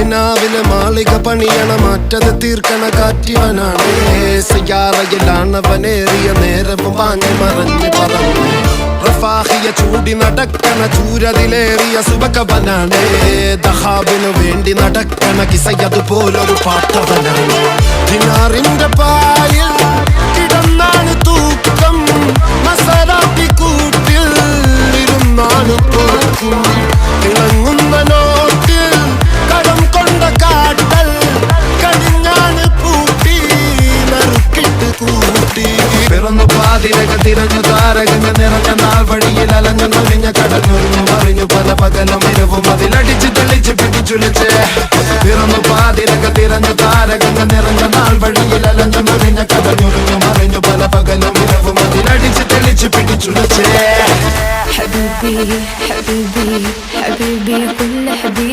കിനാവിലെ മാളിക പണിയണ മാറ്റത് തീർക്കണ കാറ്റിവനാണ്. സയ്യാറയിലാണവനേറിയ നേരവും പാഞ്ഞു മറഞ്ഞ് പറന്ന് റഫാഹിയ ചൂടി നടക്കണ ചൂരതിലേറിയ സുബകവനാണ്. ദഹാബിനു വേണ്ടി നടക്കണ കിസയതുപോലൊരു പാട്ടവനാണ്. ദിനാറിന്റെ പായിൽ കിടന്നാണ് തൂക്കം, മസറാത്തി കൂട്ടിൽ ഇരുന്നാണ് പോക്കും. തിളങ്ങുന്ന നോട്ടിൽ കടം കൊണ്ട കാട്ടൽ കടിഞ്ഞാണ് പൂട്ടി നറുക്കിട്ട് കൂട്ടി. പിറന്നു പാതിരക തിരഞ്ഞു താരകങ്ങൾ നിറഞ്ഞ നാൾ വഴിയിൽ അലഞ്ഞു നൊഴിഞ്ഞ കടഞ്ഞൊരുങ്ങു മറിഞ്ഞു പല പകലും ഇരവും അതിലടിച്ച് തെളിച്ച് പിടിച്ചുലച്ച്. പിറന്നു പാതിരക തിരഞ്ഞു താരകങ്ങൾ നിറഞ്ഞ നാൾ വഴിയിൽ അലഞ്ഞു നൊഴിഞ്ഞ കടഞ്ഞൊരുങ്ങു മറിഞ്ഞു പല പകലും ഇരവും അതിലടിച്ച് തെളിച്ച് പിടിച്ചുലച്ച്. حبيبي حبيبي